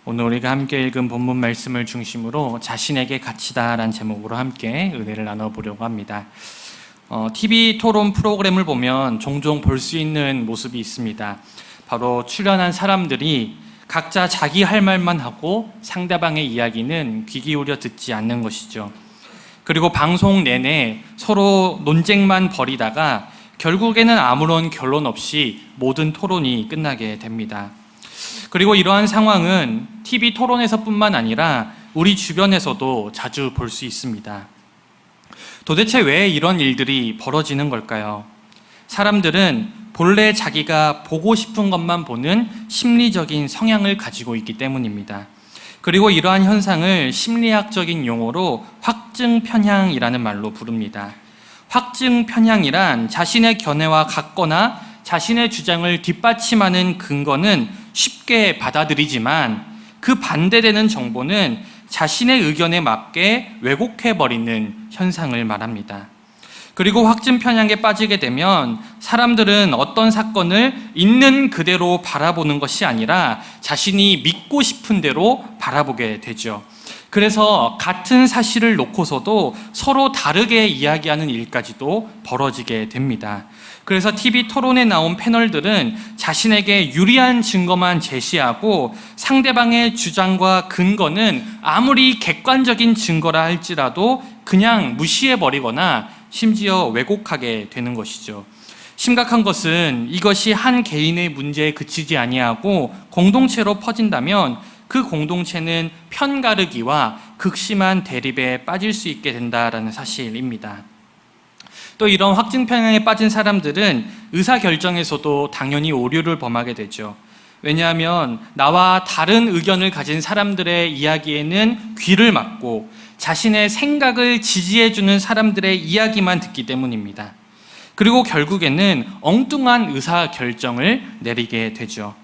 오늘 우리가 함께 읽은 본문 말씀을 중심으로 자신에게 가치다라는 제목으로 함께 은혜를 나눠보려고 합니다. TV 토론 프로그램을 보면 종종 볼 수 있는 모습이 있습니다. 바로 출연한 사람들이 각자 자기 할 말만 하고 상대방의 이야기는 귀 기울여 듣지 않는 것이죠. 그리고 방송 내내 서로 논쟁만 벌이다가 결국에는 아무런 결론 없이 모든 토론이 끝나게 됩니다. 그리고 이러한 상황은 TV 토론에서뿐만 아니라 우리 주변에서도 자주 볼 수 있습니다. 도대체 왜 이런 일들이 벌어지는 걸까요? 사람들은 본래 자기가 보고 싶은 것만 보는 심리적인 성향을 가지고 있기 때문입니다. 그리고 이러한 현상을 심리학적인 용어로 확증 편향이라는 말로 부릅니다. 확증 편향이란 자신의 견해와 같거나 자신의 주장을 뒷받침하는 근거는 쉽게 받아들이지만 그 반대되는 정보는 자신의 의견에 맞게 왜곡해버리는 현상을 말합니다. 그리고 확증 편향에 빠지게 되면 사람들은 어떤 사건을 있는 그대로 바라보는 것이 아니라 자신이 믿고 싶은 대로 바라보게 되죠. 그래서 같은 사실을 놓고서도 서로 다르게 이야기하는 일까지도 벌어지게 됩니다. 그래서 TV 토론에 나온 패널들은 자신에게 유리한 증거만 제시하고 상대방의 주장과 근거는 아무리 객관적인 증거라 할지라도 그냥 무시해버리거나 심지어 왜곡하게 되는 것이죠. 심각한 것은 이것이 한 개인의 문제에 그치지 아니하고 공동체로 퍼진다면 그 공동체는 편가르기와 극심한 대립에 빠질 수 있게 된다는 사실입니다. 또 이런 확증 편향에 빠진 사람들은 의사결정에서도 당연히 오류를 범하게 되죠. 왜냐하면 나와 다른 의견을 가진 사람들의 이야기에는 귀를 막고 자신의 생각을 지지해주는 사람들의 이야기만 듣기 때문입니다. 그리고 결국에는 엉뚱한 의사결정을 내리게 되죠.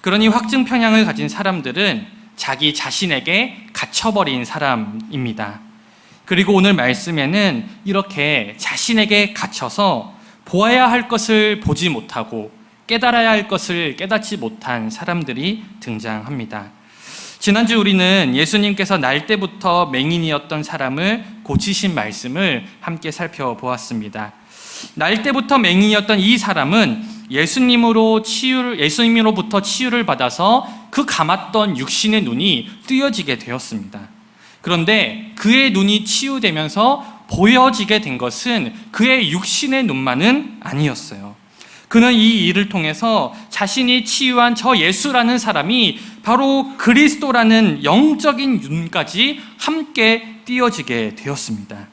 그러니 확증 편향을 가진 사람들은 자기 자신에게 갇혀버린 사람입니다. 그리고 오늘 말씀에는 이렇게 자신에게 갇혀서 보아야 할 것을 보지 못하고 깨달아야 할 것을 깨닫지 못한 사람들이 등장합니다. 지난주 우리는 예수님께서 날 때부터 맹인이었던 사람을 고치신 말씀을 함께 살펴보았습니다. 날 때부터 맹인이었던 이 사람은 예수님으로부터 치유를 받아서 그 감았던 육신의 눈이 뜨여지게 되었습니다. 그런데 그의 눈이 치유되면서 보여지게 된 것은 그의 육신의 눈만은 아니었어요. 그는 이 일을 통해서 자신이 치유한 저 예수라는 사람이 바로 그리스도라는 영적인 눈까지 함께 띄어지게 되었습니다.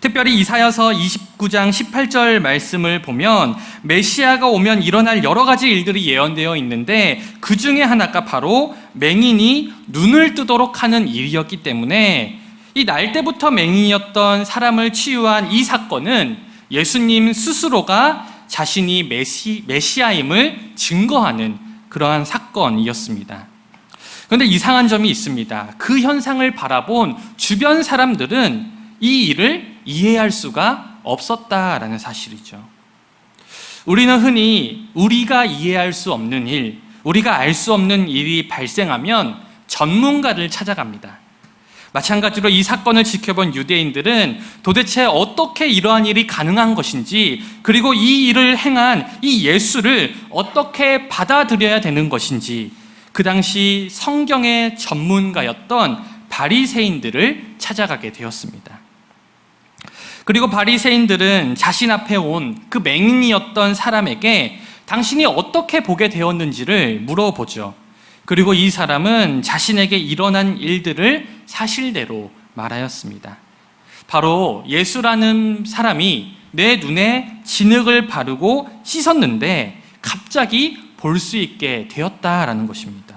특별히 이사야서 29장 18절 말씀을 보면 메시아가 오면 일어날 여러 가지 일들이 예언되어 있는데 그 중에 하나가 바로 맹인이 눈을 뜨도록 하는 일이었기 때문에 이 날 때부터 맹인이었던 사람을 치유한 이 사건은 예수님 스스로가 자신이 메시아임을 증거하는 그러한 사건이었습니다. 그런데 이상한 점이 있습니다. 그 현상을 바라본 주변 사람들은 이 일을 이해할 수가 없었다라는 사실이죠. 우리는 흔히 우리가 이해할 수 없는 일, 우리가 알 수 없는 일이 발생하면 전문가를 찾아갑니다. 마찬가지로 이 사건을 지켜본 유대인들은 도대체 어떻게 이러한 일이 가능한 것인지, 그리고 이 일을 행한 이 예수를 어떻게 받아들여야 되는 것인지 그 당시 성경의 전문가였던 바리새인들을 찾아가게 되었습니다. 그리고 바리새인들은 자신 앞에 온 그 맹인이었던 사람에게 당신이 어떻게 보게 되었는지를 물어보죠. 그리고 이 사람은 자신에게 일어난 일들을 사실대로 말하였습니다. 바로 예수라는 사람이 내 눈에 진흙을 바르고 씻었는데 갑자기 볼 수 있게 되었다라는 것입니다.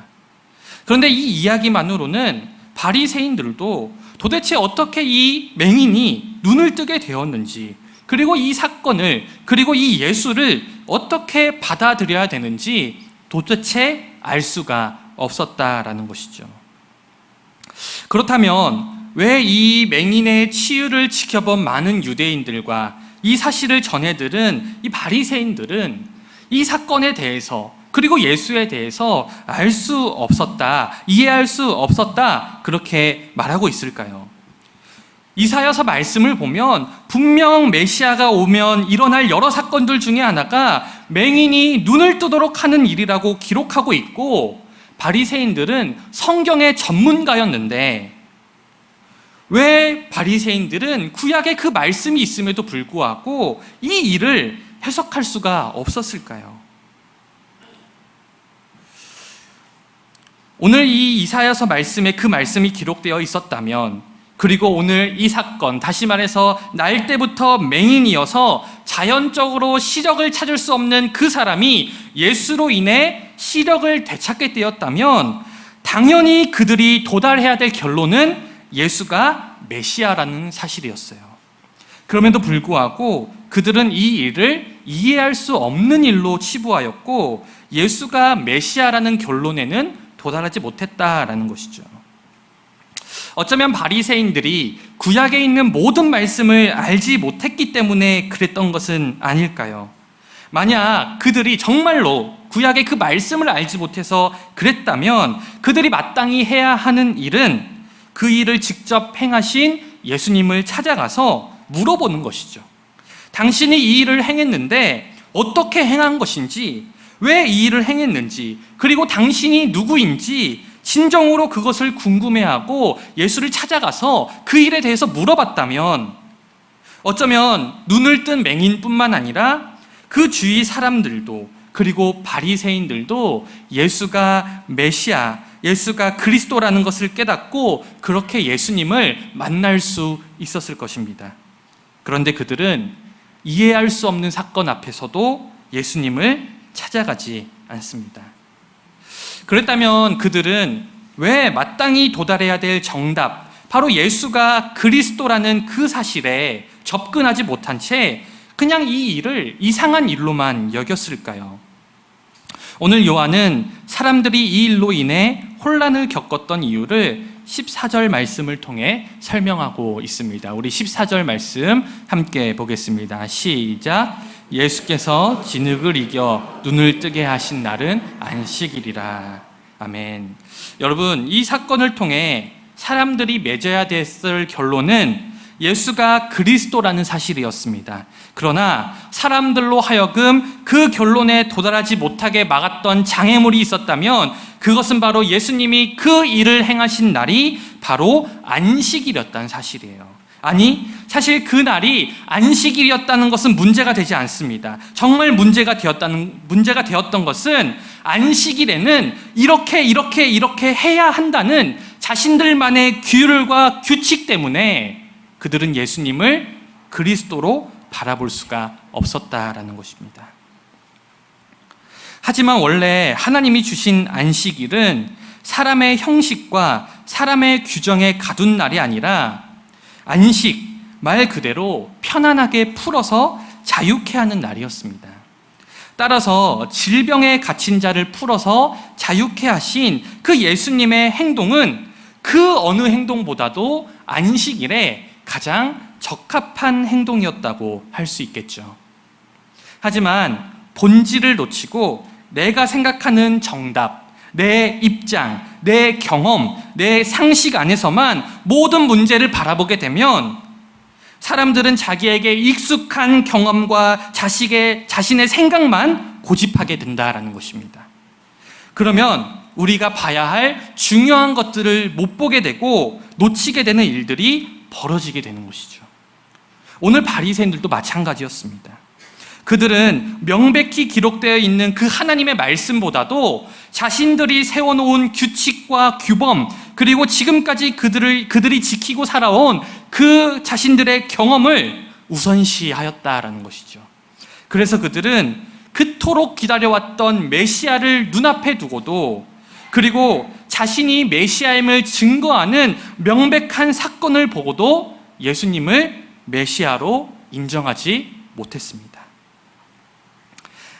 그런데 이 이야기만으로는 바리새인들도 도대체 어떻게 이 맹인이 눈을 뜨게 되었는지, 그리고 이 사건을, 그리고 이 예수를 어떻게 받아들여야 되는지 도대체 알 수가 없었다라는 것이죠. 그렇다면 왜 이 맹인의 치유를 지켜본 많은 유대인들과 이 사실을 전해 들은 이 바리새인들은 이 사건에 대해서 그리고 예수에 대해서 알 수 없었다, 이해할 수 없었다, 그렇게 말하고 있을까요? 이사야서 말씀을 보면 분명 메시아가 오면 일어날 여러 사건들 중에 하나가 맹인이 눈을 뜨도록 하는 일이라고 기록하고 있고, 바리새인들은 성경의 전문가였는데 왜 바리새인들은 구약에 그 말씀이 있음에도 불구하고 이 일을 해석할 수가 없었을까요? 오늘 이 이사야서 말씀에 그 말씀이 기록되어 있었다면, 그리고 오늘 이 사건, 다시 말해서 날 때부터 맹인이어서 자연적으로 시력을 찾을 수 없는 그 사람이 예수로 인해 시력을 되찾게 되었다면, 당연히 그들이 도달해야 될 결론은 예수가 메시아라는 사실이었어요. 그럼에도 불구하고 그들은 이 일을 이해할 수 없는 일로 치부하였고, 예수가 메시아라는 결론에는 도달하지 못했다라는 것이죠. 어쩌면 바리새인들이 구약에 있는 모든 말씀을 알지 못했기 때문에 그랬던 것은 아닐까요? 만약 그들이 정말로 구약의 그 말씀을 알지 못해서 그랬다면, 그들이 마땅히 해야 하는 일은 그 일을 직접 행하신 예수님을 찾아가서 물어보는 것이죠. 당신이 이 일을 행했는데 어떻게 행한 것인지, 왜 이 일을 행했는지, 그리고 당신이 누구인지 진정으로 그것을 궁금해하고 예수를 찾아가서 그 일에 대해서 물어봤다면, 어쩌면 눈을 뜬 맹인뿐만 아니라 그 주위 사람들도, 그리고 바리새인들도 예수가 메시아, 예수가 그리스도라는 것을 깨닫고 그렇게 예수님을 만날 수 있었을 것입니다. 그런데 그들은 이해할 수 없는 사건 앞에서도 예수님을 찾아가지 않습니다. 그랬다면 그들은 왜 마땅히 도달해야 될 정답, 바로 예수가 그리스도라는 그 사실에 접근하지 못한 채 그냥 이 일을 이상한 일로만 여겼을까요? 오늘 요한은 사람들이 이 일로 인해 혼란을 겪었던 이유를 14절 말씀을 통해 설명하고 있습니다. 우리 14절 말씀 함께 보겠습니다. 시작. 예수께서 진흙을 이겨 눈을 뜨게 하신 날은 안식일이라. 아멘. 여러분, 이 사건을 통해 사람들이 맺어야 됐을 결론은 예수가 그리스도라는 사실이었습니다. 그러나 사람들로 하여금 그 결론에 도달하지 못하게 막았던 장애물이 있었다면, 그것은 바로 예수님이 그 일을 행하신 날이 바로 안식일이었다는 사실이에요. 아니, 사실 그 날이 안식일이었다는 것은 문제가 되지 않습니다. 정말 문제가 되었던 것은 안식일에는 이렇게 해야 한다는 자신들만의 규율과 규칙 때문에 그들은 예수님을 그리스도로 바라볼 수가 없었다라는 것입니다. 하지만 원래 하나님이 주신 안식일은 사람의 형식과 사람의 규정에 가둔 날이 아니라 안식, 말 그대로 편안하게 풀어서 자유케 하는 날이었습니다. 따라서 질병에 갇힌 자를 풀어서 자유케 하신 그 예수님의 행동은 그 어느 행동보다도 안식일에 가장 적합한 행동이었다고 할 수 있겠죠. 하지만 본질을 놓치고 내가 생각하는 정답, 내 입장, 내 경험, 내 상식 안에서만 모든 문제를 바라보게 되면 사람들은 자기에게 익숙한 경험과 자신의 생각만 고집하게 된다라는 것입니다. 그러면 우리가 봐야 할 중요한 것들을 못 보게 되고 놓치게 되는 일들이 벌어지게 되는 것이죠. 오늘 바리새인들도 마찬가지였습니다. 그들은 명백히 기록되어 있는 그 하나님의 말씀보다도 자신들이 세워놓은 규칙과 규범, 그리고 지금까지 그들이 지키고 살아온 그 자신들의 경험을 우선시하였다라는 것이죠. 그래서 그들은 그토록 기다려왔던 메시아를 눈앞에 두고도, 그리고 자신이 메시아임을 증거하는 명백한 사건을 보고도 예수님을 메시아로 인정하지 못했습니다.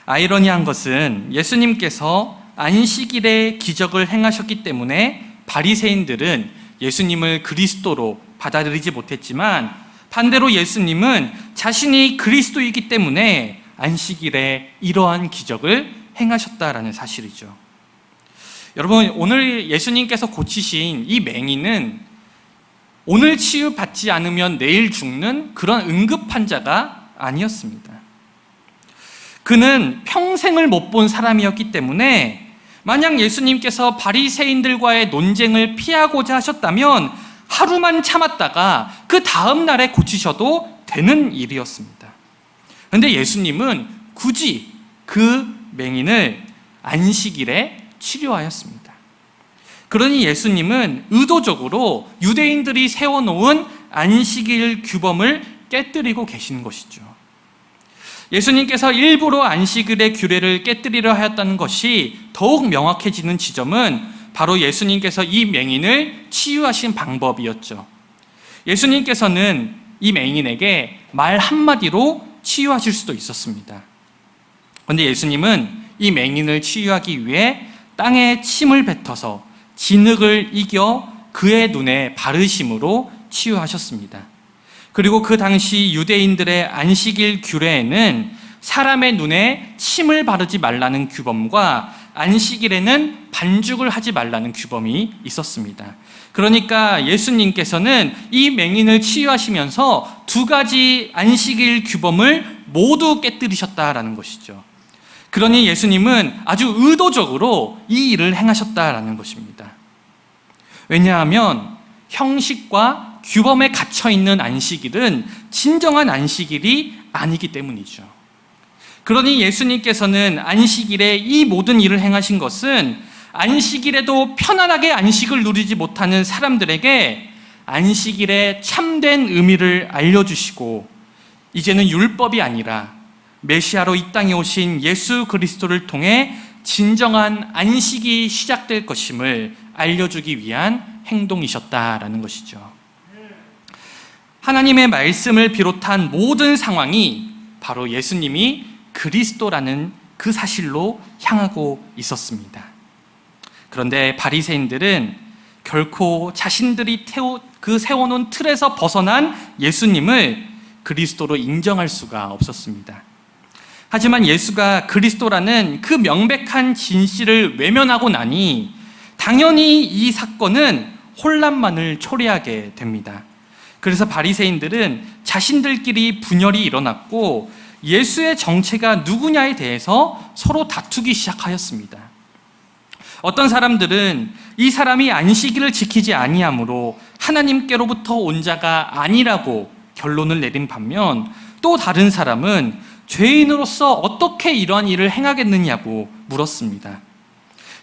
아이러니한 것은 예수님께서 안식일에 기적을 행하셨기 때문에 바리새인들은 예수님을 그리스도로 받아들이지 못했지만, 반대로 예수님은 자신이 그리스도이기 때문에 안식일에 이러한 기적을 행하셨다라는 사실이죠. 여러분, 오늘 예수님께서 고치신 이 맹인은 오늘 치유받지 않으면 내일 죽는 그런 응급 환자가 아니었습니다. 그는 평생을 못 본 사람이었기 때문에 만약 예수님께서 바리새인들과의 논쟁을 피하고자 하셨다면 하루만 참았다가 그 다음 날에 고치셔도 되는 일이었습니다. 그런데 예수님은 굳이 그 맹인을 안식일에 치료하였습니다. 그러니 예수님은 의도적으로 유대인들이 세워놓은 안식일 규범을 깨뜨리고 계시는 것이죠. 예수님께서 일부러 안식일의 규례를 깨뜨리려 하였다는 것이 더욱 명확해지는 지점은 바로 예수님께서 이 맹인을 치유하신 방법이었죠. 예수님께서는 이 맹인에게 말 한마디로 치유하실 수도 있었습니다. 그런데 예수님은 이 맹인을 치유하기 위해 땅에 침을 뱉어서 진흙을 이겨 그의 눈에 바르심으로 치유하셨습니다. 그리고 그 당시 유대인들의 안식일 규례에는 사람의 눈에 침을 바르지 말라는 규범과 안식일에는 반죽을 하지 말라는 규범이 있었습니다. 그러니까 예수님께서는 이 맹인을 치유하시면서 두 가지 안식일 규범을 모두 깨뜨리셨다라는 것이죠. 그러니 예수님은 아주 의도적으로 이 일을 행하셨다라는 것입니다. 왜냐하면 형식과 규범에 갇혀있는 안식일은 진정한 안식일이 아니기 때문이죠. 그러니 예수님께서는 안식일에 이 모든 일을 행하신 것은 안식일에도 편안하게 안식을 누리지 못하는 사람들에게 안식일의 참된 의미를 알려주시고 이제는 율법이 아니라 메시아로 이 땅에 오신 예수 그리스도를 통해 진정한 안식이 시작될 것임을 알려주기 위한 행동이셨다라는 것이죠. 하나님의 말씀을 비롯한 모든 상황이 바로 예수님이 그리스도라는 그 사실로 향하고 있었습니다. 그런데 바리새인들은 결코 자신들이 세워놓은 틀에서 벗어난 예수님을 그리스도로 인정할 수가 없었습니다. 하지만 예수가 그리스도라는 그 명백한 진실을 외면하고 나니 당연히 이 사건은 혼란만을 초래하게 됩니다. 그래서 바리새인들은 자신들끼리 분열이 일어났고 예수의 정체가 누구냐에 대해서 서로 다투기 시작하였습니다. 어떤 사람들은 이 사람이 안식일을 지키지 아니하므로 하나님께로부터 온 자가 아니라고 결론을 내린 반면 또 다른 사람은 죄인으로서 어떻게 이러한 일을 행하겠느냐고 물었습니다.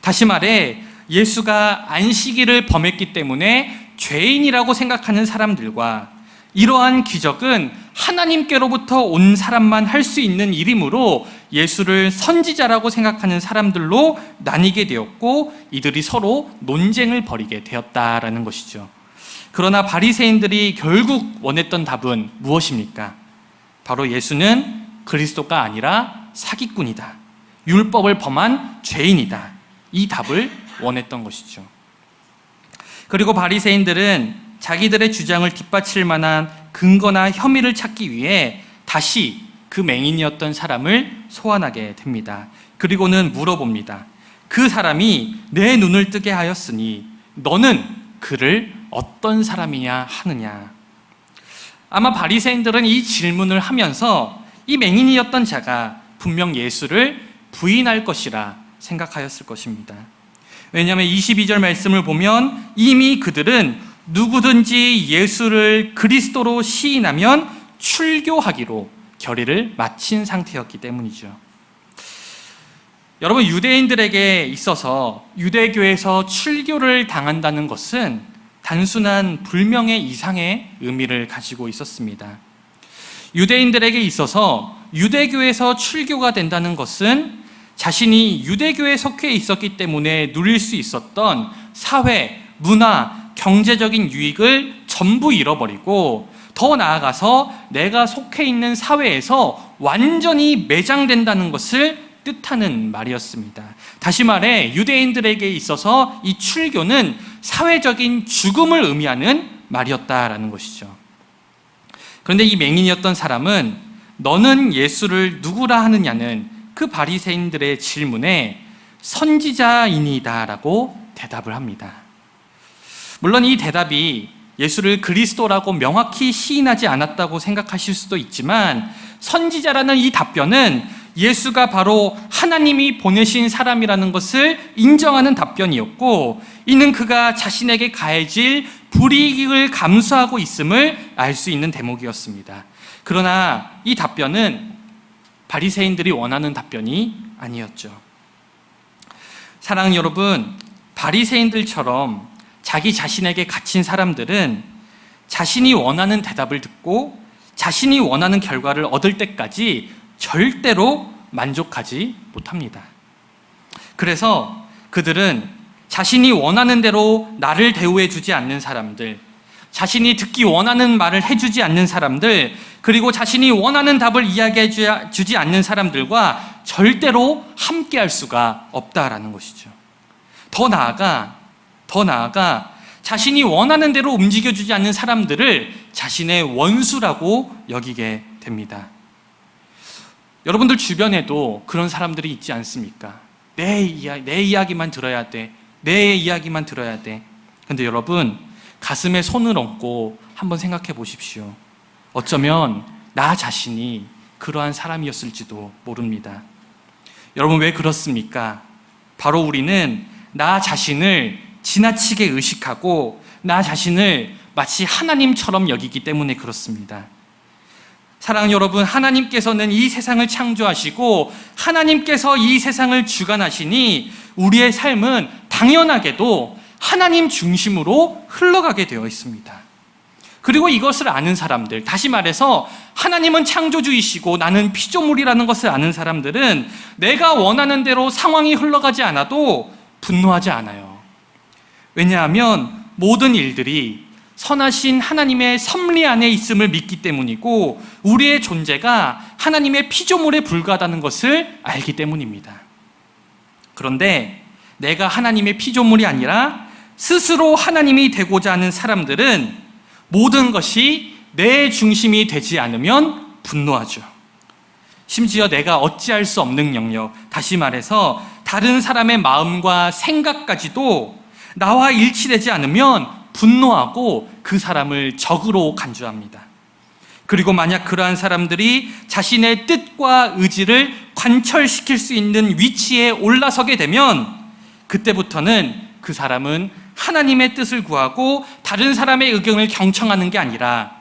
다시 말해 예수가 안식일을 범했기 때문에 죄인이라고 생각하는 사람들과 이러한 기적은 하나님께로부터 온 사람만 할 수 있는 일이므로 예수를 선지자라고 생각하는 사람들로 나뉘게 되었고 이들이 서로 논쟁을 벌이게 되었다라는 것이죠. 그러나 바리새인들이 결국 원했던 답은 무엇입니까? 바로 예수는 그리스도가 아니라 사기꾼이다. 율법을 범한 죄인이다. 이 답을 원했던 것이죠. 그리고 바리새인들은 자기들의 주장을 뒷받칠 만한 근거나 혐의를 찾기 위해 다시 그 맹인이었던 사람을 소환하게 됩니다. 그리고는 물어봅니다. 그 사람이 내 눈을 뜨게 하였으니 너는 그를 어떤 사람이냐 하느냐. 아마 바리새인들은 이 질문을 하면서 이 맹인이었던 자가 분명 예수를 부인할 것이라 생각하였을 것입니다. 왜냐하면 22절 말씀을 보면 이미 그들은 누구든지 예수를 그리스도로 시인하면 출교하기로 결의를 마친 상태였기 때문이죠. 여러분, 유대인들에게 있어서 유대교에서 출교를 당한다는 것은 단순한 불명예 이상의 의미를 가지고 있었습니다. 유대인들에게 있어서 유대교에서 출교가 된다는 것은 자신이 유대교에 속해 있었기 때문에 누릴 수 있었던 사회, 문화, 경제적인 유익을 전부 잃어버리고 더 나아가서 내가 속해 있는 사회에서 완전히 매장된다는 것을 뜻하는 말이었습니다. 다시 말해 유대인들에게 있어서 이 출교는 사회적인 죽음을 의미하는 말이었다라는 것이죠. 그런데 이 맹인이었던 사람은 너는 예수를 누구라 하느냐는 그 바리새인들의 질문에 선지자이니다라고 대답을 합니다. 물론 이 대답이 예수를 그리스도라고 명확히 시인하지 않았다고 생각하실 수도 있지만, 선지자라는 이 답변은 예수가 바로 하나님이 보내신 사람이라는 것을 인정하는 답변이었고, 이는 그가 자신에게 가해질 불이익을 감수하고 있음을 알 수 있는 대목이었습니다. 그러나 이 답변은 바리새인들이 원하는 답변이 아니었죠. 사랑하는 여러분, 바리새인들처럼 자기 자신에게 갇힌 사람들은 자신이 원하는 대답을 듣고 자신이 원하는 결과를 얻을 때까지 절대로 만족하지 못합니다. 그래서 그들은 자신이 원하는 대로 나를 대우해 주지 않는 사람들, 자신이 듣기 원하는 말을 해주지 않는 사람들, 그리고 자신이 원하는 답을 이야기해 주지 않는 사람들과 절대로 함께할 수가 없다라는 것이죠. 더 나아가 자신이 원하는 대로 움직여주지 않는 사람들을 자신의 원수라고 여기게 됩니다. 여러분들 주변에도 그런 사람들이 있지 않습니까? 내 이야기만 들어야 돼. 내 이야기만 들어야 돼. 근데 여러분, 가슴에 손을 얹고 한번 생각해 보십시오. 어쩌면 나 자신이 그러한 사람이었을지도 모릅니다. 여러분, 왜 그렇습니까? 바로 우리는 나 자신을 지나치게 의식하고 나 자신을 마치 하나님처럼 여기기 때문에 그렇습니다. 사랑하는 여러분, 하나님께서는 이 세상을 창조하시고 하나님께서 이 세상을 주관하시니 우리의 삶은 당연하게도 하나님 중심으로 흘러가게 되어 있습니다. 그리고 이것을 아는 사람들, 다시 말해서 하나님은 창조주이시고 나는 피조물이라는 것을 아는 사람들은 내가 원하는 대로 상황이 흘러가지 않아도 분노하지 않아요. 왜냐하면 모든 일들이 선하신 하나님의 섭리 안에 있음을 믿기 때문이고, 우리의 존재가 하나님의 피조물에 불과하다는 것을 알기 때문입니다. 그런데 내가 하나님의 피조물이 아니라 스스로 하나님이 되고자 하는 사람들은 모든 것이 내 중심이 되지 않으면 분노하죠. 심지어 내가 어찌할 수 없는 영역, 다시 말해서 다른 사람의 마음과 생각까지도 나와 일치되지 않으면 분노하고 그 사람을 적으로 간주합니다. 그리고 만약 그러한 사람들이 자신의 뜻과 의지를 관철시킬 수 있는 위치에 올라서게 되면 그때부터는 그 사람은 하나님의 뜻을 구하고 다른 사람의 의견을 경청하는 게 아니라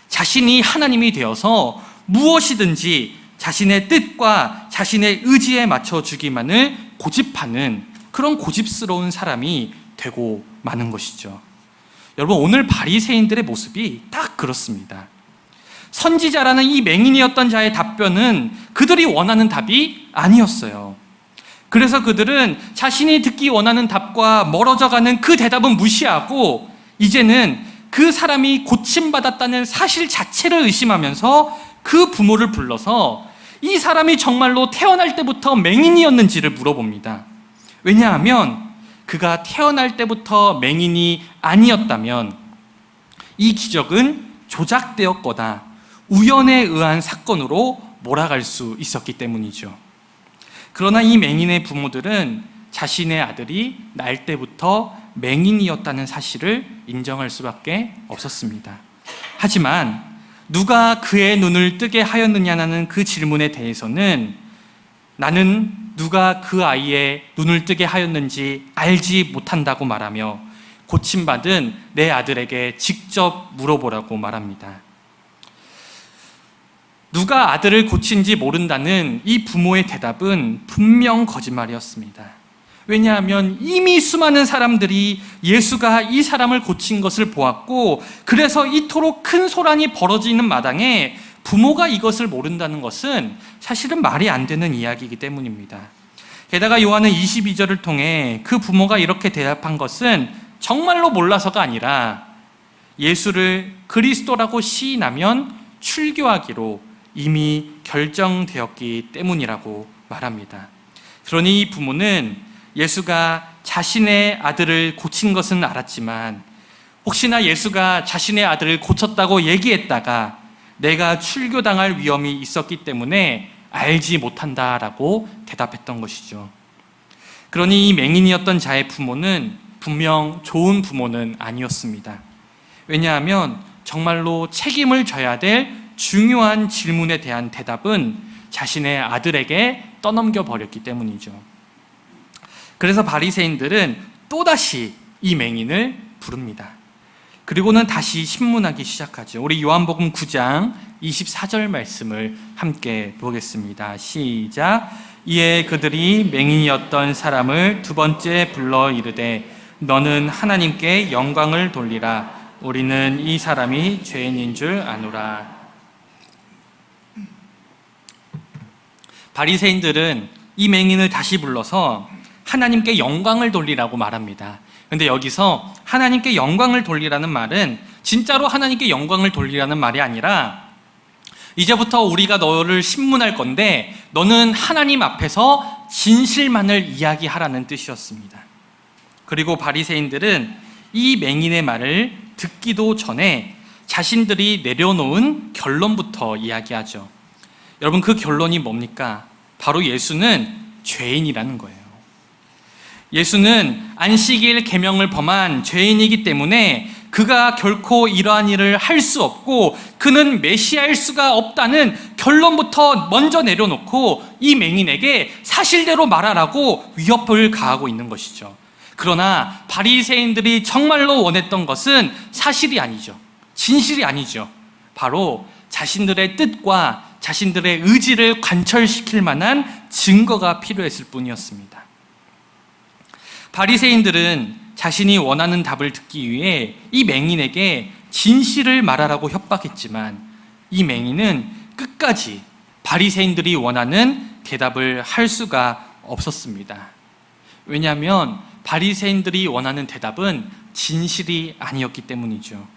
자신이 하나님이 되어서 무엇이든지 자신의 뜻과 자신의 의지에 맞춰주기만을 고집하는 그런 고집스러운 사람이 되고 마는 것이죠. 여러분, 오늘 바리새인들의 모습이 딱 그렇습니다. 선지자라는 이 맹인이었던 자의 답변은 그들이 원하는 답이 아니었어요. 그래서 그들은 자신이 듣기 원하는 답과 멀어져가는 그 대답은 무시하고 이제는 그 사람이 고침받았다는 사실 자체를 의심하면서 그 부모를 불러서 이 사람이 정말로 태어날 때부터 맹인이었는지를 물어봅니다. 왜냐하면 그가 태어날 때부터 맹인이 아니었다면 이 기적은 조작되었거나 우연에 의한 사건으로 몰아갈 수 있었기 때문이죠. 그러나 이 맹인의 부모들은 자신의 아들이 날 때부터 맹인이었다는 사실을 인정할 수밖에 없었습니다. 하지만 누가 그의 눈을 뜨게 하였느냐는 그 질문에 대해서는 나는 누가 그 아이의 눈을 뜨게 하였는지 알지 못한다고 말하며 고침받은 내 아들에게 직접 물어보라고 말합니다. 누가 아들을 고친지 모른다는 이 부모의 대답은 분명 거짓말이었습니다. 왜냐하면 이미 수많은 사람들이 예수가 이 사람을 고친 것을 보았고, 그래서 이토록 큰 소란이 벌어지는 마당에 부모가 이것을 모른다는 것은 사실은 말이 안 되는 이야기이기 때문입니다. 게다가 요한은 22절을 통해 그 부모가 이렇게 대답한 것은 정말로 몰라서가 아니라 예수를 그리스도라고 시인하면 출교하기로 이미 결정되었기 때문이라고 말합니다. 그러니 이 부모는 예수가 자신의 아들을 고친 것은 알았지만 혹시나 예수가 자신의 아들을 고쳤다고 얘기했다가 내가 출교당할 위험이 있었기 때문에 알지 못한다라고 대답했던 것이죠. 그러니 이 맹인이었던 자의 부모는 분명 좋은 부모는 아니었습니다. 왜냐하면 정말로 책임을 져야 될 중요한 질문에 대한 대답은 자신의 아들에게 떠넘겨 버렸기 때문이죠. 그래서 바리새인들은 또다시 이 맹인을 부릅니다. 그리고는 다시 신문하기 시작하죠. 우리 요한복음 9장 24절 말씀을 함께 보겠습니다. 시작. 이에 그들이 맹인이었던 사람을 두 번째 불러 이르되 너는 하나님께 영광을 돌리라. 우리는 이 사람이 죄인인 줄 아노라. 바리새인들은 이 맹인을 다시 불러서 하나님께 영광을 돌리라고 말합니다. 근데 여기서 하나님께 영광을 돌리라는 말은 진짜로 하나님께 영광을 돌리라는 말이 아니라 이제부터 우리가 너를 신문할 건데 너는 하나님 앞에서 진실만을 이야기하라는 뜻이었습니다. 그리고 바리새인들은 이 맹인의 말을 듣기도 전에 자신들이 내려놓은 결론부터 이야기하죠. 여러분, 그 결론이 뭡니까? 바로 예수는 죄인이라는 거예요. 예수는 안식일 계명을 범한 죄인이기 때문에 그가 결코 이러한 일을 할 수 없고 그는 메시아일 수가 없다는 결론부터 먼저 내려놓고 이 맹인에게 사실대로 말하라고 위협을 가하고 있는 것이죠. 그러나 바리새인들이 정말로 원했던 것은 사실이 아니죠. 진실이 아니죠. 바로 자신들의 뜻과 자신들의 의지를 관철시킬 만한 증거가 필요했을 뿐이었습니다. 바리새인들은 자신이 원하는 답을 듣기 위해 이 맹인에게 진실을 말하라고 협박했지만 이 맹인은 끝까지 바리새인들이 원하는 대답을 할 수가 없었습니다. 왜냐하면 바리새인들이 원하는 대답은 진실이 아니었기 때문이죠.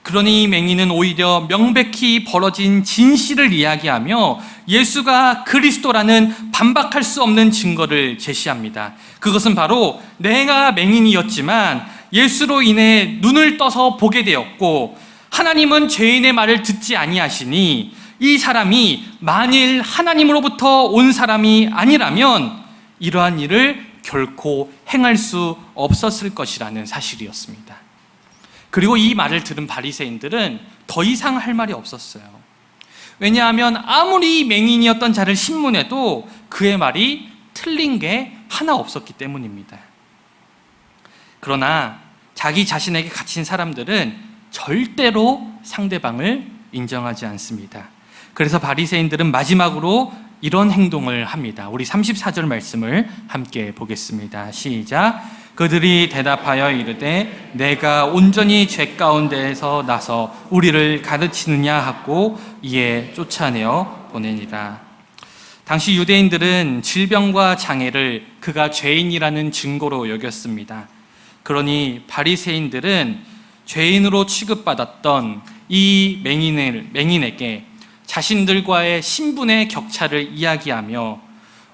그러니 이 맹인은 오히려 명백히 벌어진 진실을 이야기하며 예수가 그리스도라는 반박할 수 없는 증거를 제시합니다. 그것은 바로 내가 맹인이었지만 예수로 인해 눈을 떠서 보게 되었고 하나님은 죄인의 말을 듣지 아니하시니 이 사람이 만일 하나님으로부터 온 사람이 아니라면 이러한 일을 결코 행할 수 없었을 것이라는 사실이었습니다. 그리고 이 말을 들은 바리새인들은 더 이상 할 말이 없었어요. 왜냐하면 아무리 맹인이었던 자를 신문해도 그의 말이 틀린 게 하나 없었기 때문입니다. 그러나 자기 자신에게 갇힌 사람들은 절대로 상대방을 인정하지 않습니다. 그래서 바리새인들은 마지막으로 이런 행동을 합니다. 우리 34절 말씀을 함께 보겠습니다. 시작. 그들이 대답하여 이르되 내가 온전히 죄 가운데에서 나서 우리를 가르치느냐 하고 이에 쫓아내어 보내니라. 당시 유대인들은 질병과 장애를 그가 죄인이라는 증거로 여겼습니다. 그러니 바리새인들은 죄인으로 취급받았던 이 맹인에게 자신들과의 신분의 격차를 이야기하며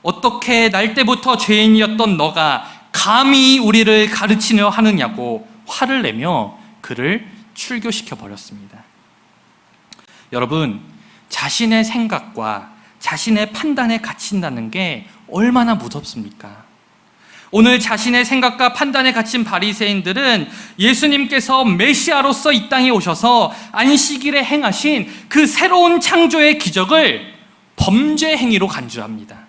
어떻게 날 때부터 죄인이었던 너가 감히 우리를 가르치려 하느냐고 화를 내며 그를 출교시켜 버렸습니다. 여러분, 자신의 생각과 자신의 판단에 갇힌다는 게 얼마나 무섭습니까? 오늘 자신의 생각과 판단에 갇힌 바리새인들은 예수님께서 메시아로서 이 땅에 오셔서 안식일에 행하신 그 새로운 창조의 기적을 범죄 행위로 간주합니다.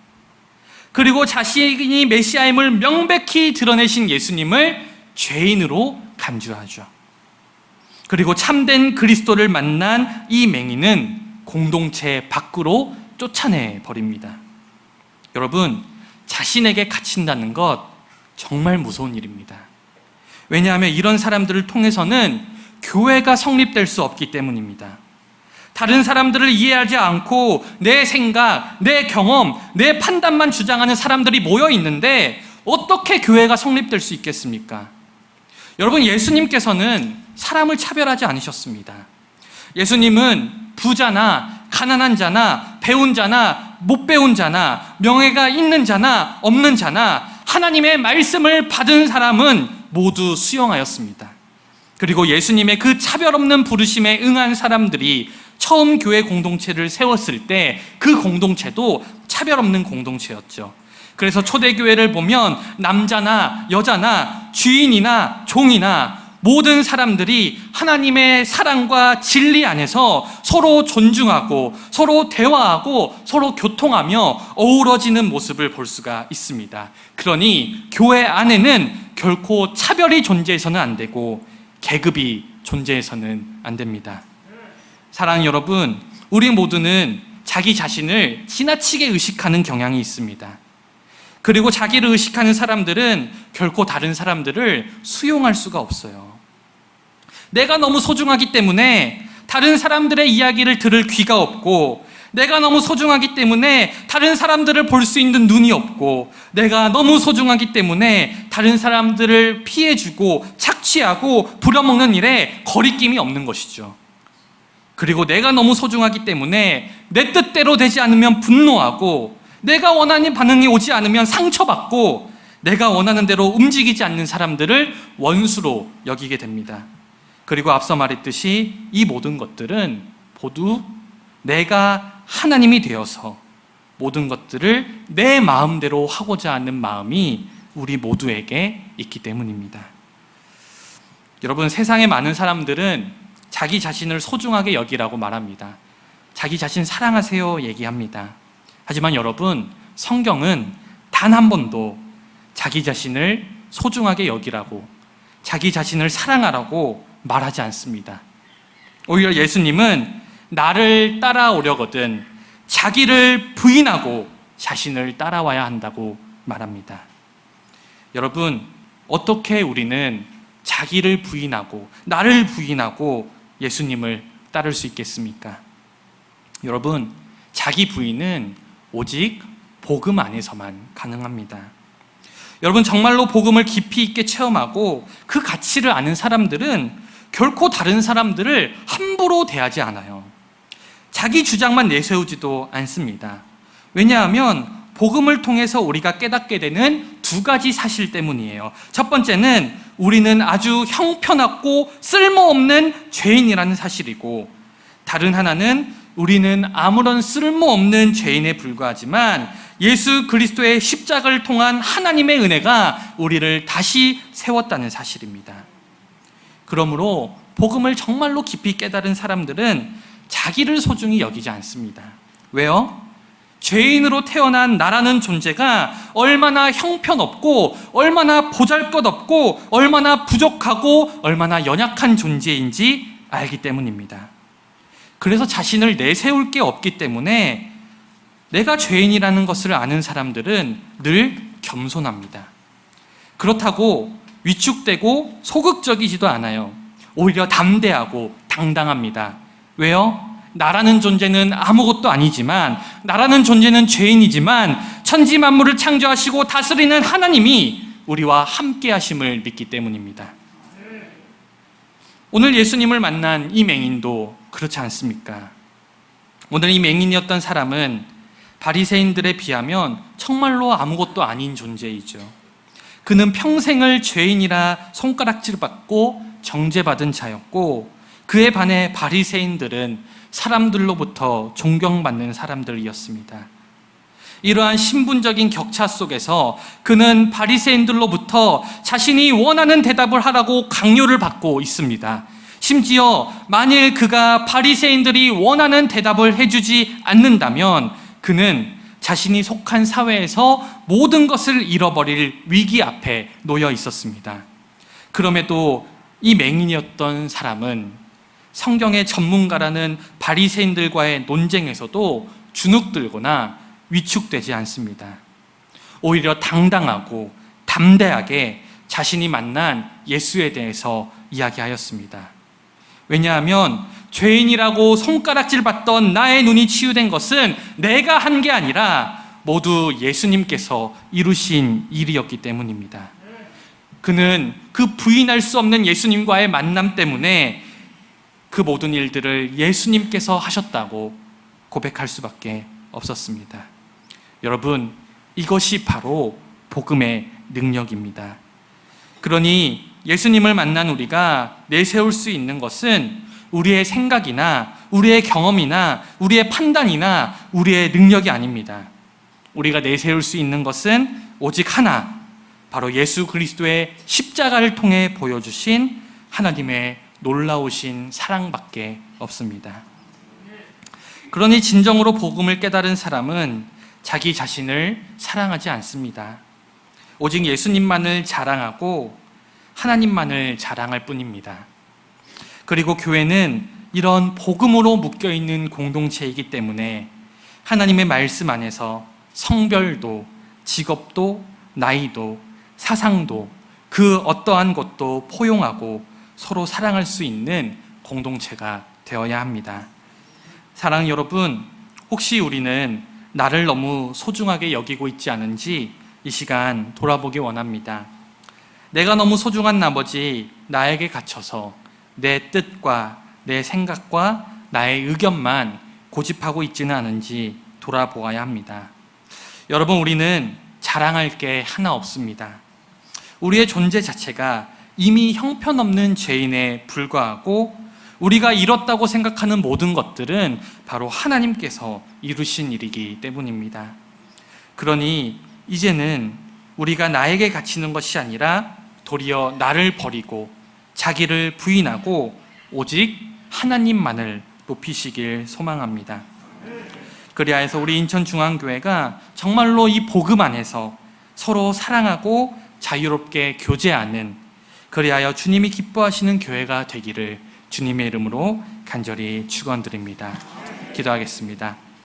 그리고 자신이 메시아임을 명백히 드러내신 예수님을 죄인으로 간주하죠. 그리고 참된 그리스도를 만난 이 맹인은 공동체 밖으로 쫓아내 버립니다. 여러분, 자신에게 갇힌다는 것 정말 무서운 일입니다. 왜냐하면 이런 사람들을 통해서는 교회가 성립될 수 없기 때문입니다. 다른 사람들을 이해하지 않고 내 생각, 내 경험, 내 판단만 주장하는 사람들이 모여 있는데 어떻게 교회가 성립될 수 있겠습니까? 여러분, 예수님께서는 사람을 차별하지 않으셨습니다. 예수님은 부자나 가난한 자나 배운 자나 못 배운 자나 명예가 있는 자나 없는 자나 하나님의 말씀을 받은 사람은 모두 수용하였습니다. 그리고 예수님의 그 차별 없는 부르심에 응한 사람들이 처음 교회 공동체를 세웠을 때 그 공동체도 차별 없는 공동체였죠. 그래서 초대교회를 보면 남자나 여자나 주인이나 종이나 모든 사람들이 하나님의 사랑과 진리 안에서 서로 존중하고 서로 대화하고 서로 교통하며 어우러지는 모습을 볼 수가 있습니다. 그러니 교회 안에는 결코 차별이 존재해서는 안 되고 계급이 존재해서는 안 됩니다. 사랑하는 여러분, 우리 모두는 자기 자신을 지나치게 의식하는 경향이 있습니다. 그리고 자기를 의식하는 사람들은 결코 다른 사람들을 수용할 수가 없어요. 내가 너무 소중하기 때문에 다른 사람들의 이야기를 들을 귀가 없고, 내가 너무 소중하기 때문에 다른 사람들을 볼 수 있는 눈이 없고, 내가 너무 소중하기 때문에 다른 사람들을 피해주고 착취하고 부려먹는 일에 거리낌이 없는 것이죠. 그리고 내가 너무 소중하기 때문에 내 뜻대로 되지 않으면 분노하고, 내가 원하는 반응이 오지 않으면 상처받고, 내가 원하는 대로 움직이지 않는 사람들을 원수로 여기게 됩니다. 그리고 앞서 말했듯이 이 모든 것들은 모두 내가 하나님이 되어서 모든 것들을 내 마음대로 하고자 하는 마음이 우리 모두에게 있기 때문입니다. 여러분, 세상의 많은 사람들은 자기 자신을 소중하게 여기라고 말합니다. 자기 자신 사랑하세요 얘기합니다. 하지만 여러분, 성경은 단 한 번도 자기 자신을 소중하게 여기라고, 자기 자신을 사랑하라고 말하지 않습니다. 오히려 예수님은 나를 따라오려거든 자기를 부인하고 자신을 따라와야 한다고 말합니다. 여러분, 어떻게 우리는 자기를 부인하고 나를 부인하고 예수님을 따를 수 있겠습니까? 여러분, 자기 부인은 오직 복음 안에서만 가능합니다. 여러분, 정말로 복음을 깊이 있게 체험하고 그 가치를 아는 사람들은 결코 다른 사람들을 함부로 대하지 않아요. 자기 주장만 내세우지도 않습니다. 왜냐하면 복음을 통해서 우리가 깨닫게 되는 두 가지 사실 때문이에요. 첫 번째는 우리는 아주 형편없고 쓸모없는 죄인이라는 사실이고, 다른 하나는 우리는 아무런 쓸모없는 죄인에 불과하지만 예수 그리스도의 십자가를 통한 하나님의 은혜가 우리를 다시 세웠다는 사실입니다. 그러므로 복음을 정말로 깊이 깨달은 사람들은 자기를 소중히 여기지 않습니다. 왜요? 죄인으로 태어난 나라는 존재가 얼마나 형편없고 얼마나 보잘것없고 얼마나 부족하고 얼마나 연약한 존재인지 알기 때문입니다. 그래서 자신을 내세울 게 없기 때문에 내가 죄인이라는 것을 아는 사람들은 늘 겸손합니다. 그렇다고 위축되고 소극적이지도 않아요. 오히려 담대하고 당당합니다. 왜요? 나라는 존재는 아무것도 아니지만, 나라는 존재는 죄인이지만 천지 만물을 창조하시고 다스리는 하나님이 우리와 함께 하심을 믿기 때문입니다. 오늘 예수님을 만난 이 맹인도 그렇지 않습니까? 오늘 이 맹인이었던 사람은 바리새인들에 비하면 정말로 아무것도 아닌 존재이죠. 그는 평생을 죄인이라 손가락질받고 정죄받은 자였고, 그에 반해 바리새인들은 사람들로부터 존경받는 사람들이었습니다. 이러한 신분적인 격차 속에서 그는 바리새인들로부터 자신이 원하는 대답을 하라고 강요를 받고 있습니다. 심지어 만일 그가 바리새인들이 원하는 대답을 해주지 않는다면 그는 자신이 속한 사회에서 모든 것을 잃어버릴 위기 앞에 놓여 있었습니다. 그럼에도 이 맹인이었던 사람은 성경의 전문가라는 바리새인들과의 논쟁에서도 주눅들거나 위축되지 않습니다. 오히려 당당하고 담대하게 자신이 만난 예수에 대해서 이야기하였습니다. 왜냐하면 죄인이라고 손가락질받던 나의 눈이 치유된 것은 내가 한 게 아니라 모두 예수님께서 이루신 일이었기 때문입니다. 그는 그 부인할 수 없는 예수님과의 만남 때문에 그 모든 일들을 예수님께서 하셨다고 고백할 수밖에 없었습니다. 여러분, 이것이 바로 복음의 능력입니다. 그러니 예수님을 만난 우리가 내세울 수 있는 것은 우리의 생각이나 우리의 경험이나 우리의 판단이나 우리의 능력이 아닙니다. 우리가 내세울 수 있는 것은 오직 하나, 바로 예수 그리스도의 십자가를 통해 보여주신 하나님의 놀라우신 사랑밖에 없습니다. 그러니 진정으로 복음을 깨달은 사람은 자기 자신을 사랑하지 않습니다. 오직 예수님만을 자랑하고 하나님만을 자랑할 뿐입니다. 그리고 교회는 이런 복음으로 묶여있는 공동체이기 때문에 하나님의 말씀 안에서 성별도, 직업도, 나이도, 사상도, 그 어떠한 것도 포용하고 서로 사랑할 수 있는 공동체가 되어야 합니다. 사랑하는 여러분, 혹시 우리는 나를 너무 소중하게 여기고 있지 않은지 이 시간 돌아보기 원합니다. 내가 너무 소중한 나머지 나에게 갇혀서 내 뜻과 내 생각과 나의 의견만 고집하고 있지는 않은지 돌아보아야 합니다. 여러분, 우리는 자랑할 게 하나 없습니다. 우리의 존재 자체가 이미 형편없는 죄인에 불과하고 우리가 이뤘다고 생각하는 모든 것들은 바로 하나님께서 이루신 일이기 때문입니다. 그러니 이제는 우리가 나에게 갇히는 것이 아니라 도리어 나를 버리고 자기를 부인하고 오직 하나님만을 높이시길 소망합니다. 그리하여서 우리 인천중앙교회가 정말로 이 복음 안에서 서로 사랑하고 자유롭게 교제하는, 그리하여 주님이 기뻐하시는 교회가 되기를 주님의 이름으로 간절히 축원드립니다. 기도하겠습니다.